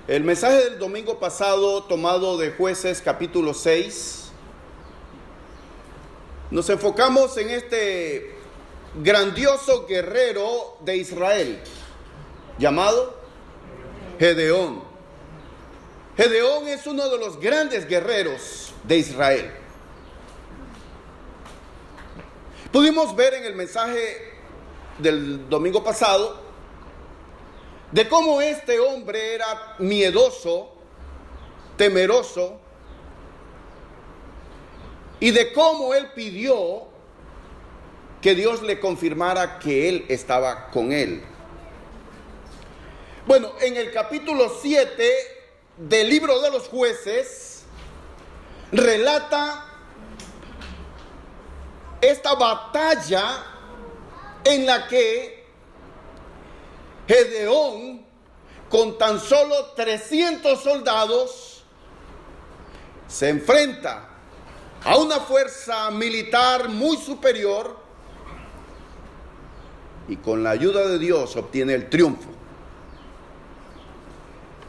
El mensaje del domingo pasado, tomado de Jueces capítulo 6, nos enfocamos en este grandioso guerrero de Israel, llamado Gedeón. Gedeón es uno de los grandes guerreros de Israel. Pudimos ver en el mensaje del domingo pasado de cómo este hombre era miedoso, temeroso, y de cómo él pidió que Dios le confirmara que él estaba con él. Bueno, en el capítulo 7 del libro de los Jueces relata esta batalla en la que Gedeón, con tan solo 300 soldados, se enfrenta a una fuerza militar muy superior y con la ayuda de Dios obtiene el triunfo.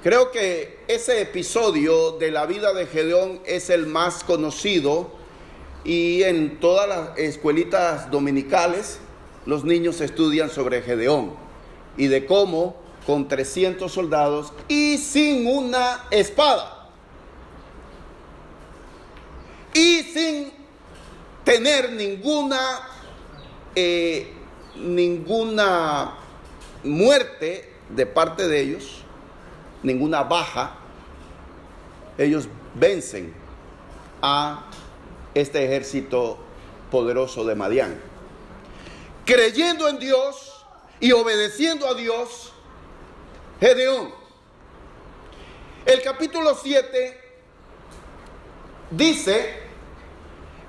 Creo que ese episodio de la vida de Gedeón es el más conocido, y en todas las escuelitas dominicales los niños estudian sobre Gedeón y de cómo con 300 soldados y sin una espada y sin tener ninguna muerte de parte de ellos, ninguna baja, ellos vencen a este ejército poderoso de Madián. Creyendo en Dios y obedeciendo a Dios, Gedeón. El capítulo 7 dice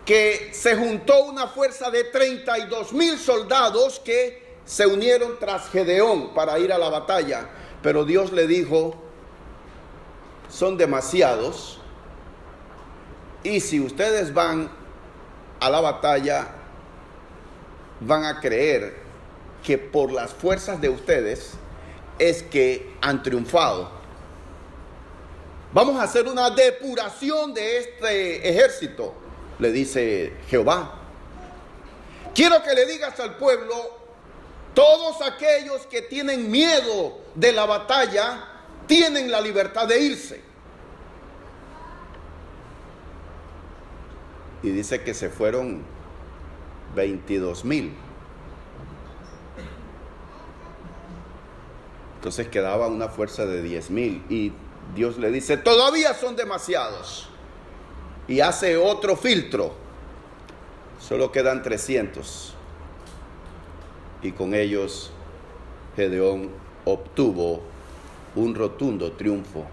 que se juntó una fuerza de 32,000 soldados que se unieron tras Gedeón para ir a la batalla. Pero Dios le dijo: son demasiados, y si ustedes van a la batalla, van a creer que por las fuerzas de ustedes es que han triunfado. Vamos a hacer una depuración de este ejército, le dice Jehová. Quiero que le digas al pueblo: todos aquellos que tienen miedo de la batalla tienen la libertad de irse. Y dice que se fueron 22,000. Entonces quedaba una fuerza de 10,000 y Dios le dice: todavía son demasiados. Y hace otro filtro. Solo quedan 300. Y con ellos Gedeón obtuvo un rotundo triunfo.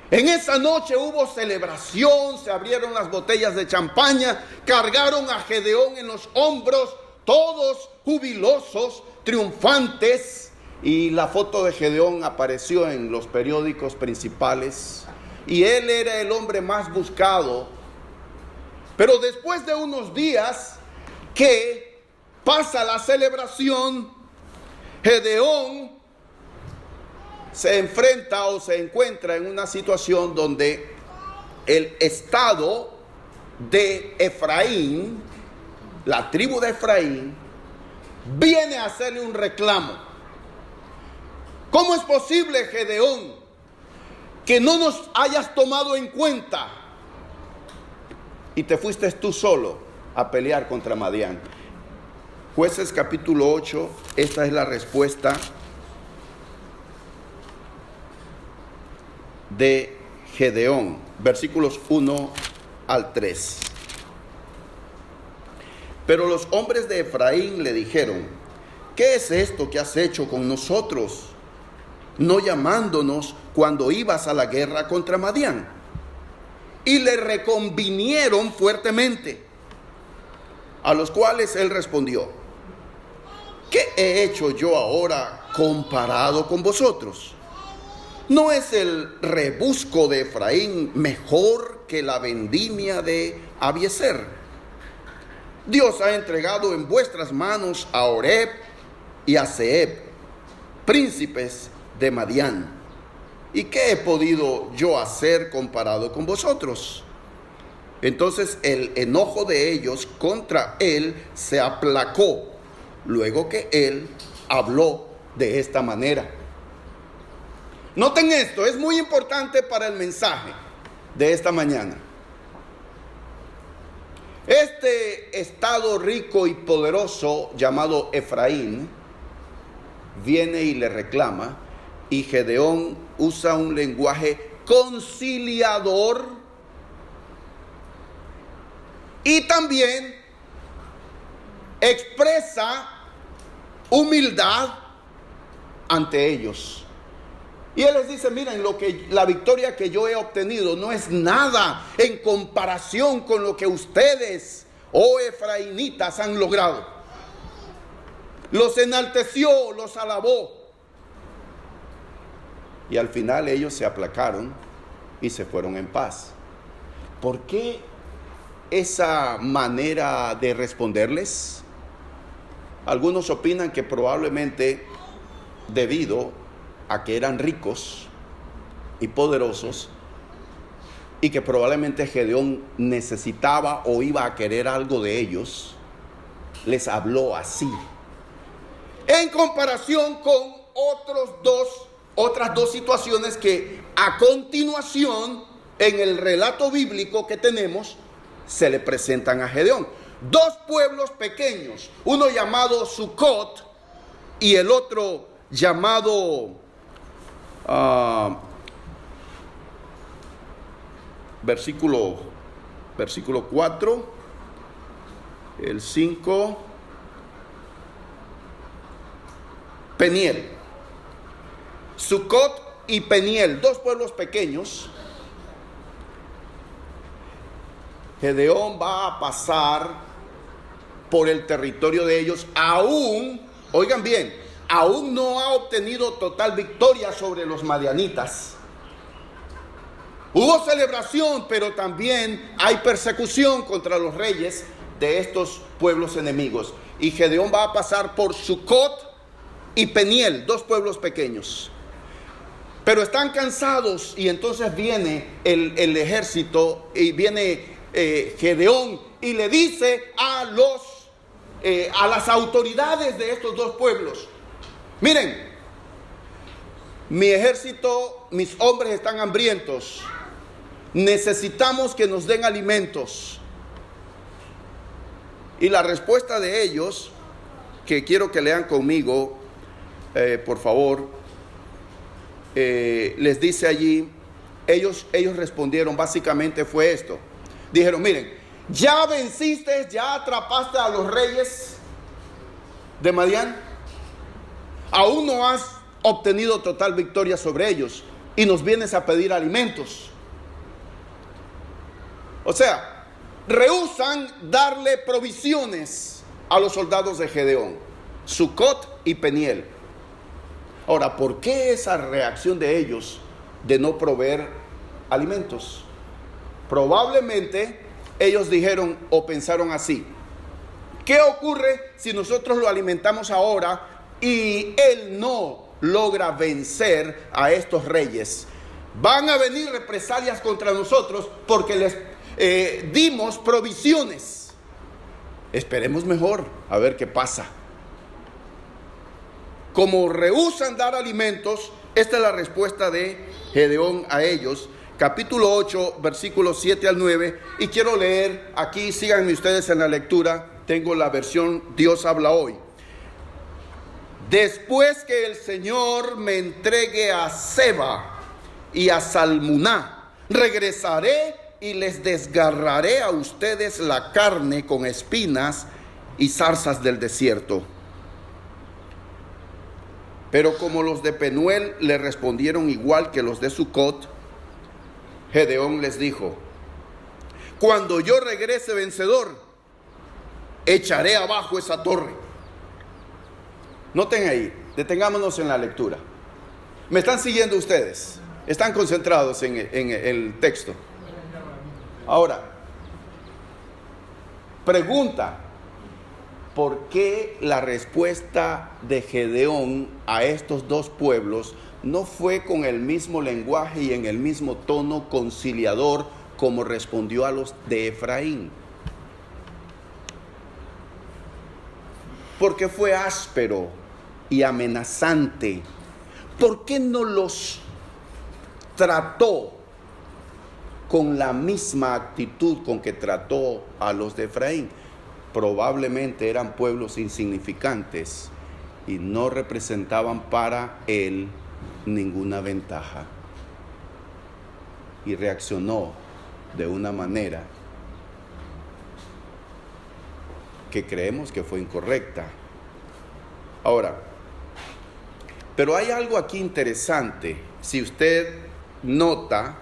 En esa noche hubo celebración, se abrieron las botellas de champaña, cargaron a Gedeón en los hombros, todos jubilosos, triunfantes. Y la foto de Gedeón apareció en los periódicos principales. Y él era el hombre más buscado. Pero después de unos días que pasa la celebración, Gedeón se enfrenta o se encuentra en una situación donde el estado de Efraín, la tribu de Efraín, viene a hacerle un reclamo. ¿Cómo es posible, Gedeón, que no nos hayas tomado en cuenta y te fuiste tú solo a pelear contra Madián? Jueces capítulo 8, esta es la respuesta de Gedeón, versículos 1 al 3. Pero los hombres de Efraín le dijeron: ¿qué es esto que has hecho con nosotros, no llamándonos cuando ibas a la guerra contra Madián? Y le reconvinieron fuertemente, a los cuales él respondió: ¿qué he hecho yo ahora comparado con vosotros? ¿No es el rebusco de Efraín mejor que la vendimia de Abiezer? Dios ha entregado en vuestras manos a Oreb y a Zeeb, príncipes de Madián. ¿Y qué he podido yo hacer comparado con vosotros? Entonces el enojo de ellos contra él se aplacó, luego que él habló de esta manera. Noten esto, es muy importante para el mensaje de esta mañana. Este estado rico y poderoso llamado Efraín viene y le reclama, y Gedeón usa un lenguaje conciliador y también expresa humildad ante ellos. Y él les dice, miren, la victoria que yo he obtenido no es nada en comparación con lo que ustedes, oh efraínitas, han logrado. Los enalteció, los alabó. Y al final ellos se aplacaron y se fueron en paz. ¿Por qué esa manera de responderles? Algunos opinan que probablemente debido a que eran ricos y poderosos y que probablemente Gedeón necesitaba o iba a querer algo de ellos, les habló así. En comparación con otras dos situaciones que a continuación en el relato bíblico que tenemos se le presentan a Gedeón. Dos pueblos pequeños, uno llamado Sucot y el otro llamado versículo 4, el 5, Peniel. Sucot y Peniel, dos pueblos pequeños. Gedeón va a pasar por el territorio de ellos, aún, oigan bien, aún no ha obtenido total victoria sobre los madianitas. Hubo celebración, pero también hay persecución contra los reyes de estos pueblos enemigos. Y Gedeón va a pasar por Sucot y Peniel, dos pueblos pequeños. Pero están cansados y entonces viene el ejército y viene Gedeón y le dice a las autoridades de estos dos pueblos: miren, mi ejército, mis hombres están hambrientos, necesitamos que nos den alimentos. Y la respuesta de ellos, que quiero que lean conmigo, por favor, les dice allí, ellos respondieron, básicamente fue esto. Dijeron, miren, ya venciste, ya atrapaste a los reyes de Madián, aún no has obtenido total victoria sobre ellos y nos vienes a pedir alimentos. O sea, rehúsan darle provisiones a los soldados de Gedeón, Sucot y Peniel. Ahora, ¿por qué esa reacción de ellos de no proveer alimentos? Probablemente ellos dijeron o pensaron así: ¿qué ocurre si nosotros lo alimentamos ahora y él no logra vencer a estos reyes? Van a venir represalias contra nosotros porque les dimos provisiones. Esperemos mejor a ver qué pasa. Como rehúsan dar alimentos, esta es la respuesta de Gedeón a ellos. Capítulo 8, versículos 7 al 9. Y quiero leer aquí, síganme ustedes en la lectura. Tengo la versión Dios habla hoy. Después que el Señor me entregue a Seba y a Salmuná, regresaré y les desgarraré a ustedes la carne con espinas y zarzas del desierto. Pero como los de Penuel le respondieron igual que los de Sucot, Gedeón les dijo: cuando yo regrese vencedor, echaré abajo esa torre. Noten ahí, detengámonos en la lectura. ¿Me están siguiendo ustedes? ¿Están concentrados en el texto? Ahora, pregunta: por qué la respuesta de Gedeón a estos dos pueblos no fue con el mismo lenguaje y en el mismo tono conciliador como respondió a los de Efraín. Porque fue áspero y amenazante. ¿Por qué no los trató con la misma actitud con que trató a los de Efraín? Probablemente eran pueblos insignificantes y no representaban para él ninguna ventaja. Y reaccionó de una manera que creemos que fue incorrecta. Ahora, pero hay algo aquí interesante. Si usted nota,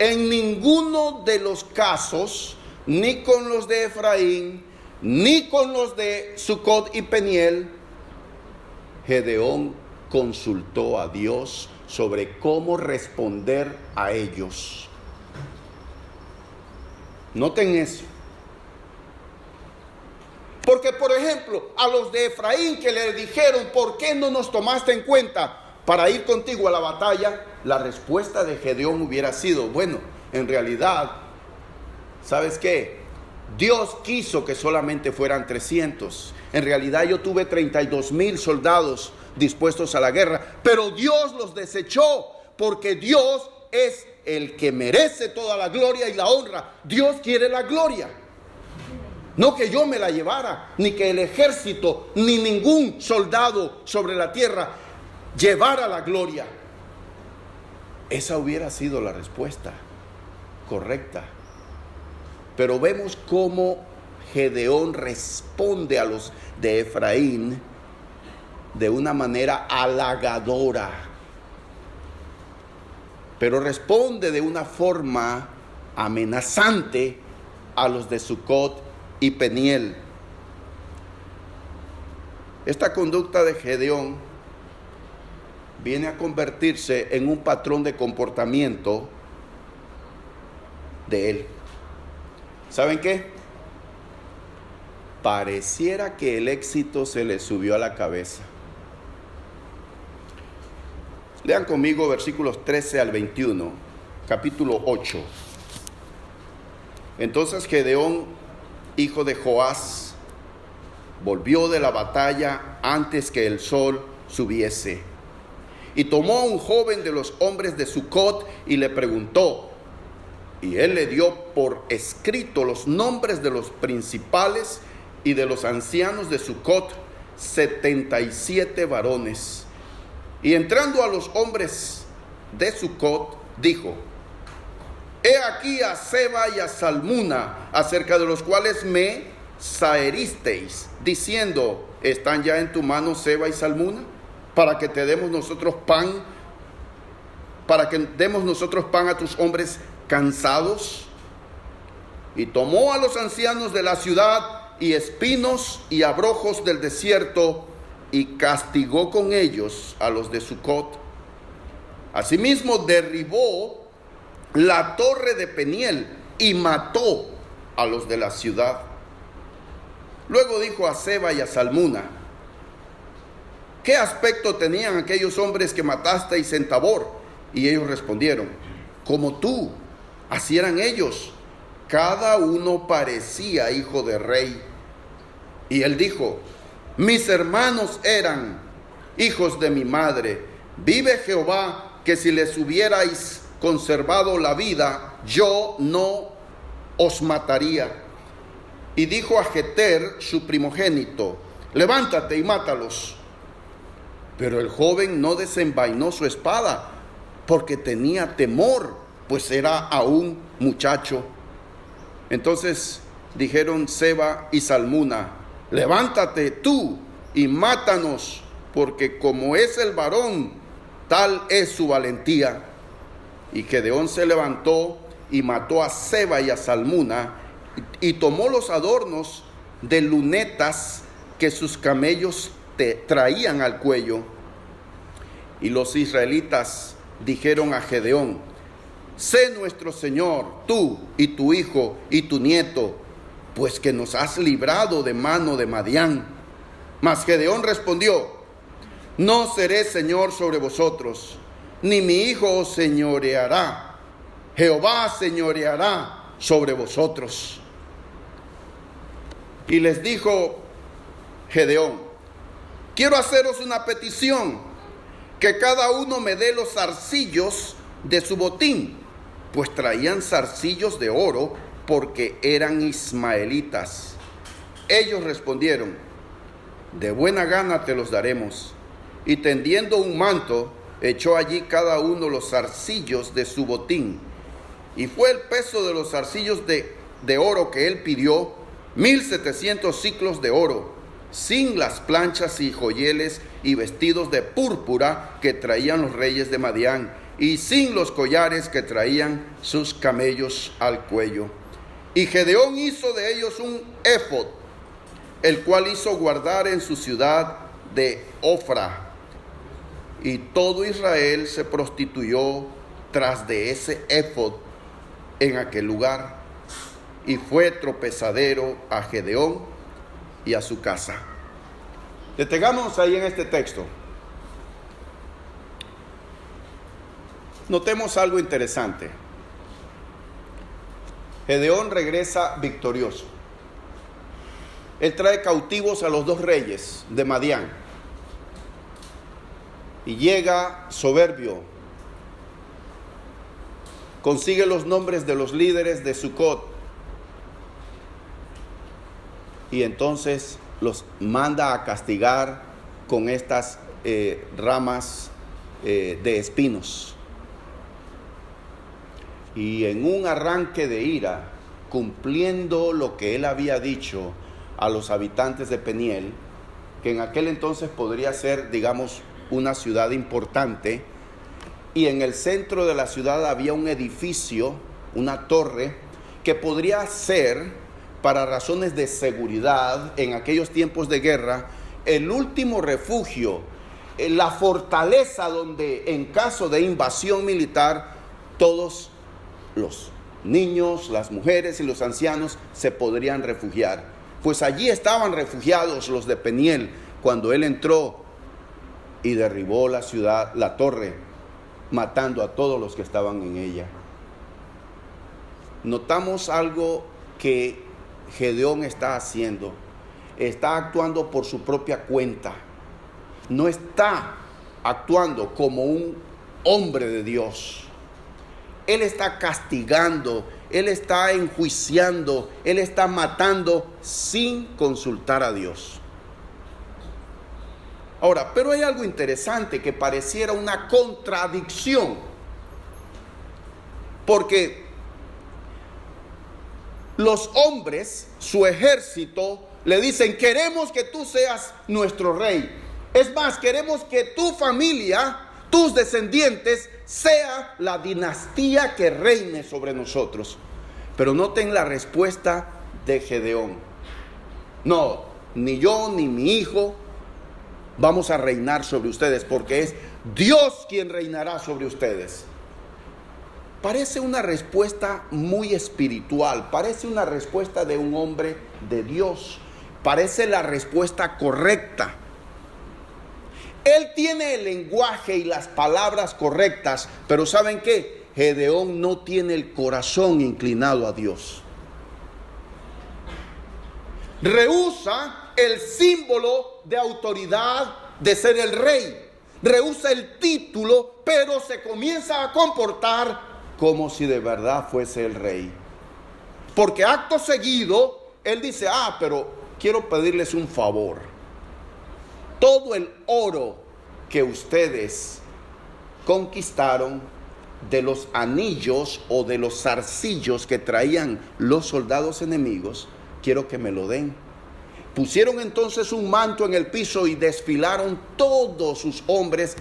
en ninguno de los casos, ni con los de Efraín, ni con los de Sucot y Peniel, Gedeón consultó a Dios sobre cómo responder a ellos. Noten eso. Porque, por ejemplo, a los de Efraín que le dijeron, ¿por qué no nos tomaste en cuenta para ir contigo a la batalla? La respuesta de Gedeón hubiera sido, bueno, en realidad, ¿sabes qué? Dios quiso que solamente fueran 300. En realidad yo tuve 32,000 soldados dispuestos a la guerra, pero Dios los desechó, porque Dios es el que merece toda la gloria y la honra. Dios quiere la gloria. No que yo me la llevara, ni que el ejército, ni ningún soldado sobre la tierra llevara la gloria. Esa hubiera sido la respuesta correcta. Pero vemos cómo Gedeón responde a los de Efraín de una manera halagadora. Pero responde de una forma amenazante a los de Sucot y Peniel. Esta conducta de Gedeón viene a convertirse en un patrón de comportamiento de él. ¿Saben qué? Pareciera que el éxito se le subió a la cabeza. Lean conmigo versículos 13 al 21, capítulo 8. Entonces Gedeón, hijo de Joás, volvió de la batalla antes que el sol subiese. Y tomó a un joven de los hombres de Sucot y le preguntó. Y él le dio por escrito los nombres de los principales y de los ancianos de Sucot, 77 varones. Y entrando a los hombres de Sucot, dijo: He aquí a Seba y a Salmuna, acerca de los cuales me saheristeis, diciendo: ¿Están ya en tu mano Seba y Salmuna? Para que te demos nosotros pan, para que demos nosotros pan a tus hombres cansados. Y tomó a los ancianos de la ciudad y espinos y abrojos del desierto y castigó con ellos a los de Sucot. Asimismo derribó la torre de Peniel y mató a los de la ciudad. Luego dijo a Seba y a Salmuna: ¿Qué aspecto tenían aquellos hombres que matasteis en Tabor? Y ellos respondieron: como tú. Así eran ellos, cada uno parecía hijo de rey. Y él dijo: mis hermanos eran hijos de mi madre. Vive Jehová, que si les hubierais conservado la vida, yo no os mataría. Y dijo a Jeter, su primogénito: levántate y mátalos. Pero el joven no desenvainó su espada, porque tenía temor, pues era aún muchacho. Entonces dijeron Seba y Salmuna: levántate tú y mátanos, porque como es el varón, tal es su valentía. Y Gedeón se levantó y mató a Seba y a Salmuna, y tomó los adornos de lunetas que sus camellos traían al cuello. Y los israelitas dijeron a Gedeón: sé nuestro Señor, tú y tu hijo y tu nieto, pues que nos has librado de mano de Madián. Mas Gedeón respondió: no seré señor sobre vosotros, ni mi hijo os señoreará. Jehová señoreará sobre vosotros. Y les dijo Gedeón: quiero haceros una petición, que cada uno me dé los zarcillos de su botín, pues traían zarcillos de oro, porque eran ismaelitas. Ellos respondieron: de buena gana te los daremos. Y tendiendo un manto, echó allí cada uno los zarcillos de su botín. Y fue el peso de los zarcillos de oro que él pidió, 1700 siclos de oro, sin las planchas y joyeles y vestidos de púrpura que traían los reyes de Madián, y sin los collares que traían sus camellos al cuello. Y Gedeón hizo de ellos un éfod, el cual hizo guardar en su ciudad de Ofra. Y todo Israel se prostituyó tras de ese éfod en aquel lugar, y fue tropezadero a Gedeón y a su casa. Detengamos ahí en este texto. Notemos algo interesante. Gedeón regresa victorioso. Él trae cautivos a los dos reyes de Madián y llega soberbio. Consigue los nombres de los líderes de Sucot y entonces los manda a castigar con estas ramas de espinos. Y en un arranque de ira, cumpliendo lo que él había dicho a los habitantes de Peniel, que en aquel entonces podría ser, digamos, una ciudad importante, y en el centro de la ciudad había un edificio, una torre, que podría ser, para razones de seguridad en aquellos tiempos de guerra, el último refugio, la fortaleza donde en caso de invasión militar todos los niños, las mujeres y los ancianos se podrían refugiar. Pues allí estaban refugiados los de Peniel cuando él entró y derribó la ciudad, la torre, matando a todos los que estaban en ella. Notamos algo que Gedeón está haciendo. Está actuando por su propia cuenta. No está actuando como un hombre de Dios. Él está castigando, él está enjuiciando, él está matando sin consultar a Dios. Ahora, pero hay algo interesante que pareciera una contradicción, porque los hombres, su ejército, le dicen: queremos que tú seas nuestro rey. Es más, queremos que tu familia, tus descendientes, sea la dinastía que reine sobre nosotros. Pero noten la respuesta de Gedeón: no, ni yo ni mi hijo vamos a reinar sobre ustedes, porque es Dios quien reinará sobre ustedes. Parece una respuesta muy espiritual, parece una respuesta de un hombre de Dios, parece la respuesta correcta. Él tiene el lenguaje y las palabras correctas, pero ¿saben qué? Gedeón no tiene el corazón inclinado a Dios. Rehúsa el símbolo de autoridad de ser el rey. Rehúsa el título, pero se comienza a comportar como si de verdad fuese el rey. Porque acto seguido, él dice: pero quiero pedirles un favor. Todo el oro que ustedes conquistaron de los anillos o de los zarcillos que traían los soldados enemigos, quiero que me lo den. Pusieron entonces un manto en el piso y desfilaron todos sus hombres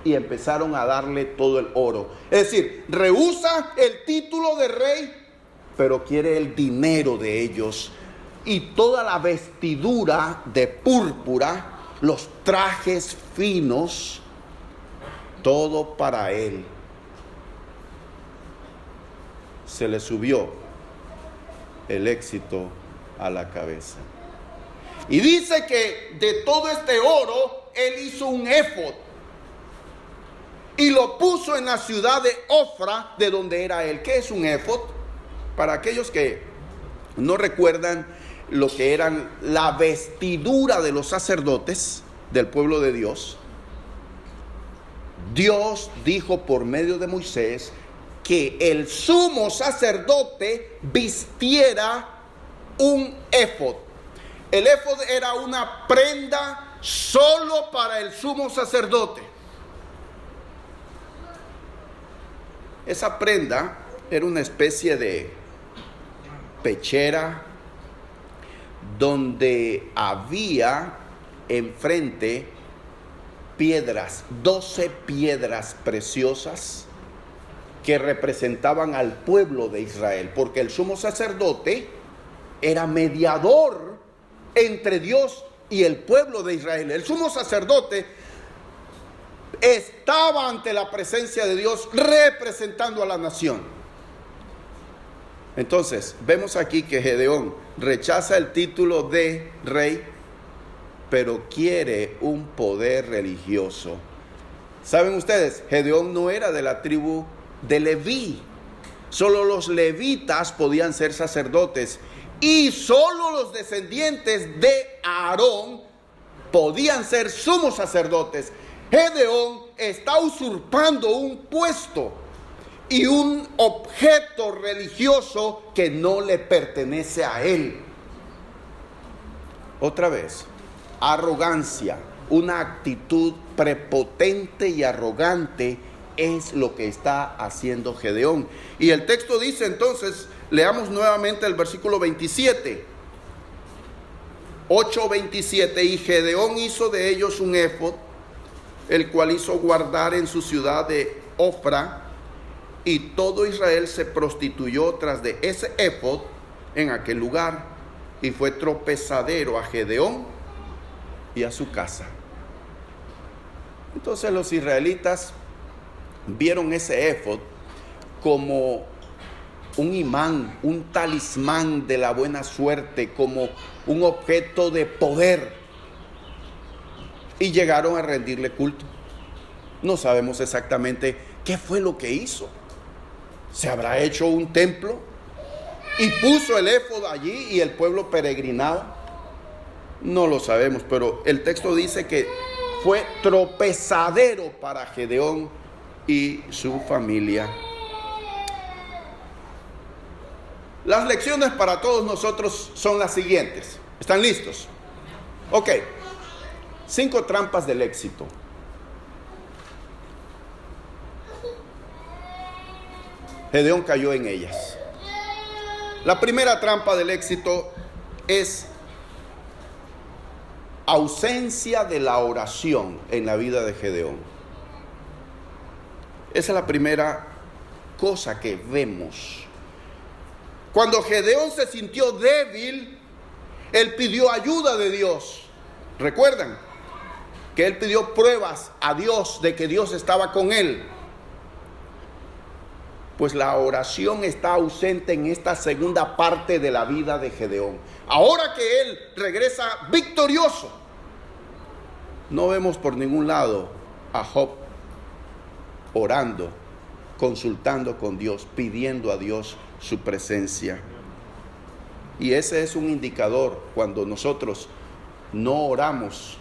y empezaron a darle todo el oro. Es decir, rehúsa el título de rey, pero quiere el dinero de ellos y toda la vestidura de púrpura, los trajes finos, todo para él. Se le subió el éxito a la cabeza. Y dice que de todo este oro, él hizo un éfod y lo puso en la ciudad de Ofra, de donde era él. ¿Qué es un éfod? Para aquellos que no recuerdan lo que eran la vestidura de los sacerdotes del pueblo de Dios, Dios dijo por medio de Moisés que el sumo sacerdote vistiera un éfod. El éfod era una prenda solo para el sumo sacerdote. Esa prenda era una especie de pechera donde había enfrente piedras, 12 piedras preciosas que representaban al pueblo de Israel, porque el sumo sacerdote era mediador entre Dios y el pueblo de Israel. El sumo sacerdote estaba ante la presencia de Dios representando a la nación. Entonces, vemos aquí que Gedeón rechaza el título de rey, pero quiere un poder religioso. ¿Saben ustedes? Gedeón no era de la tribu de Leví. Solo los levitas podían ser sacerdotes y solo los descendientes de Aarón podían ser sumos sacerdotes. Gedeón está usurpando un puesto y un objeto religioso que no le pertenece a él. Otra vez, arrogancia, una actitud prepotente y arrogante es lo que está haciendo Gedeón. Y el texto dice entonces, leamos nuevamente el versículo 27. 8:27, y Gedeón hizo de ellos un éfod, el cual hizo guardar en su ciudad de Ofra, y todo Israel se prostituyó tras de ese éfod en aquel lugar, y fue tropezadero a Gedeón y a su casa. Entonces los israelitas vieron ese éfod como un imán, un talismán de la buena suerte, como un objeto de poder, y llegaron a rendirle culto. No sabemos exactamente qué fue lo que hizo. ¿Se habrá hecho un templo y puso el éfod allí y el pueblo peregrinaba? No lo sabemos, pero el texto dice que fue tropezadero para Gedeón y su familia. Las lecciones para todos nosotros son las siguientes. ¿Están listos? Ok. 5 trampas del éxito. Gedeón cayó en ellas. La primera trampa del éxito es ausencia de la oración en la vida de Gedeón. Esa es la primera cosa que vemos. Cuando Gedeón se sintió débil, él pidió ayuda de Dios. ¿Recuerdan? Que él pidió pruebas a Dios de que Dios estaba con él. Pues la oración está ausente en esta segunda parte de la vida de Gedeón. Ahora que él regresa victorioso, no vemos por ningún lado a Job orando, consultando con Dios, pidiendo a Dios su presencia. Y ese es un indicador cuando nosotros no oramos.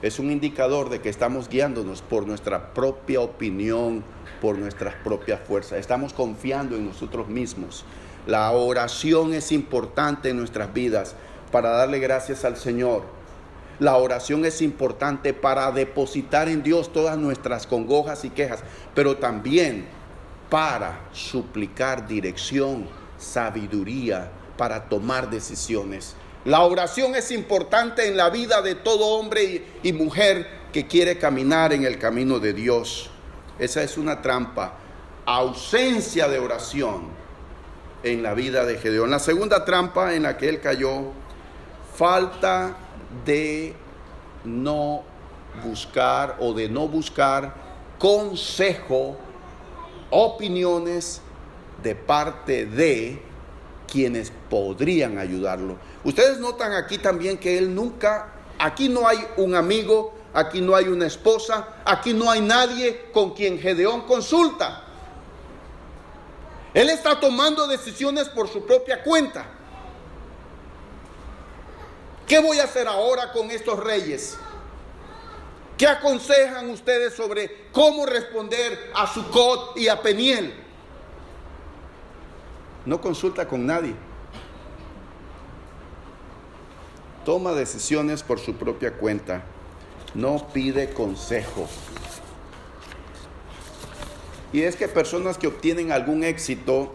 Es un indicador de que estamos guiándonos por nuestra propia opinión, por nuestras propias fuerzas. Estamos confiando en nosotros mismos. La oración es importante en nuestras vidas para darle gracias al Señor. La oración es importante para depositar en Dios todas nuestras congojas y quejas, pero también para suplicar dirección, sabiduría, para tomar decisiones. La oración es importante en la vida de todo hombre y mujer que quiere caminar en el camino de Dios. Esa es una trampa, ausencia de oración en la vida de Gedeón. La segunda trampa en la que él cayó, falta de no buscar o de no buscar consejo, opiniones de parte de quienes podrían ayudarlo. Ustedes notan aquí también que él nunca, aquí no hay un amigo, aquí no hay una esposa, aquí no hay nadie con quien Gedeón consulta. Él está tomando decisiones por su propia cuenta. ¿Qué voy a hacer ahora con estos reyes? ¿Qué aconsejan ustedes sobre cómo responder a Sucot y a Peniel? No consulta con nadie. Toma decisiones por su propia cuenta. No pide consejo. Y es que personas que obtienen algún éxito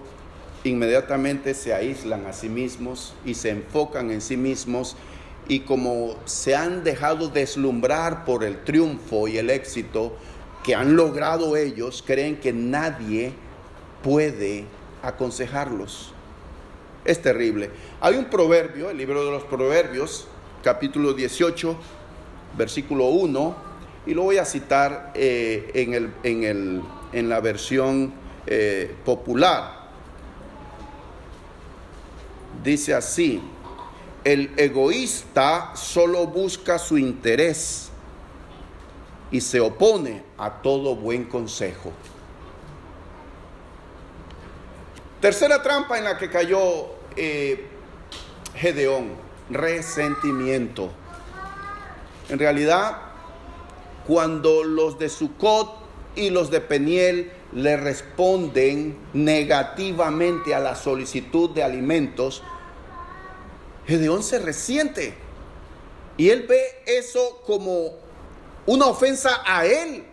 inmediatamente se aíslan a sí mismos y se enfocan en sí mismos, y como se han dejado deslumbrar por el triunfo y el éxito que han logrado ellos, creen que nadie puede aconsejarlos. Es terrible. Hay un proverbio, el libro de los Proverbios, capítulo 18, versículo 1, y lo voy a citar en la versión popular. Dice así: el egoísta solo busca su interés y se opone a todo buen consejo. Tercera trampa en la que cayó Gedeón: resentimiento. En realidad, cuando los de Sucot y los de Peniel le responden negativamente a la solicitud de alimentos, Gedeón se resiente y él ve eso como una ofensa a él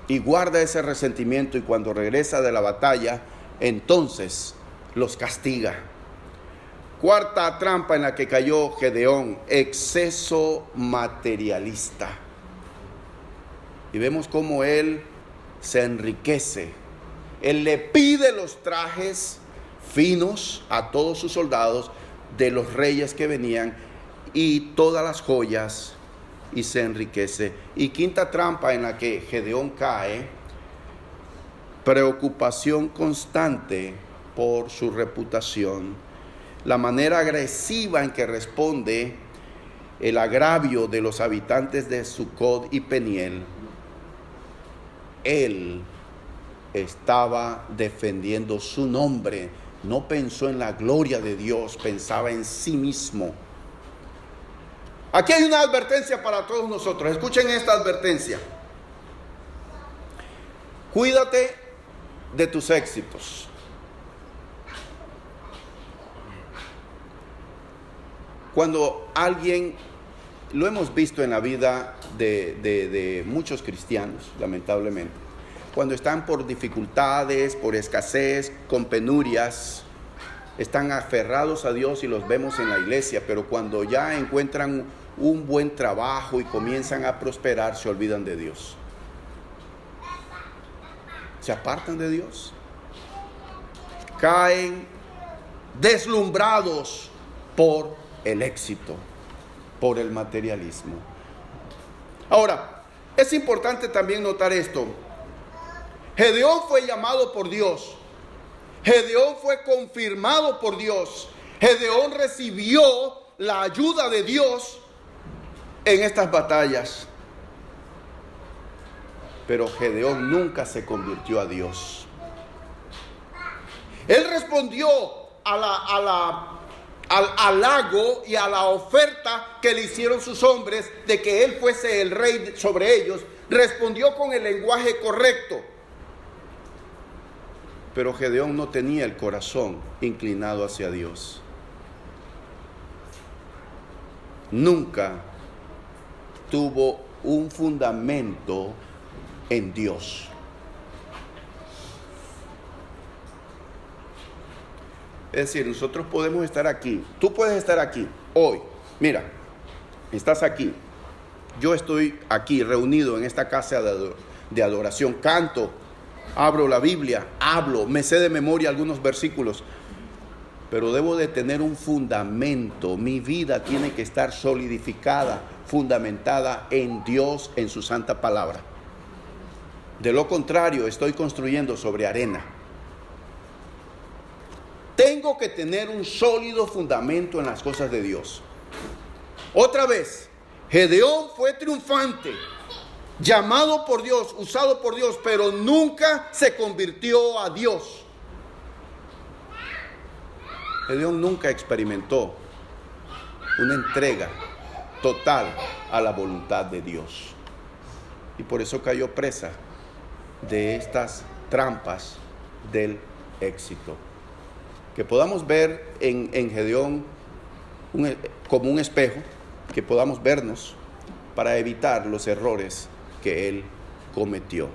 y guarda ese resentimiento, y cuando regresa de la batalla, entonces los castiga. Cuarta trampa en la que cayó Gedeón: exceso materialista. Y vemos cómo él se enriquece. Él le pide los trajes finos a todos sus soldados de los reyes que venían y todas las joyas, y se enriquece. Y quinta trampa en la que Gedeón cae: preocupación constante por su reputación. La manera agresiva en que responde el agravio de los habitantes de Sucot y Peniel. Él estaba defendiendo su nombre. No pensó en la gloria de Dios, pensaba en sí mismo. Aquí hay una advertencia para todos nosotros. Escuchen esta advertencia. Cuídate de tus éxitos. Cuando alguien, lo hemos visto en la vida de muchos cristianos, lamentablemente, cuando están por dificultades, por escasez, con penurias, están aferrados a Dios y los vemos en la iglesia, pero cuando ya encuentran un buen trabajo y comienzan a prosperar, se olvidan de Dios. Se apartan de Dios. Caen deslumbrados por el éxito, por el materialismo. Ahora, es importante también notar esto. Gedeón fue llamado por Dios. Gedeón fue confirmado por Dios. Gedeón recibió la ayuda de Dios en estas batallas. Pero Gedeón nunca se convirtió a Dios. Él respondió al halago y a la oferta que le hicieron sus hombres de que él fuese el rey sobre ellos. Respondió con el lenguaje correcto. Pero Gedeón no tenía el corazón inclinado hacia Dios. Nunca tuvo un fundamento en Dios. Es decir, nosotros podemos estar aquí. Tú puedes estar aquí hoy. Mira, estás aquí. Yo estoy aquí reunido en esta casa de adoración. Canto, abro la Biblia, hablo, me sé de memoria algunos versículos. Pero debo de tener un fundamento. Mi vida tiene que estar solidificada, fundamentada en Dios, en su santa palabra. De lo contrario, estoy construyendo sobre arena. Tengo que tener un sólido fundamento en las cosas de Dios. Otra vez, Gedeón fue triunfante, llamado por Dios, usado por Dios, pero nunca se convirtió a Dios. Gedeón nunca experimentó una entrega total a la voluntad de Dios. Y por eso cayó presa de estas trampas del éxito. Que podamos ver en Gedeón como un espejo, que podamos vernos para evitar los errores que él cometió.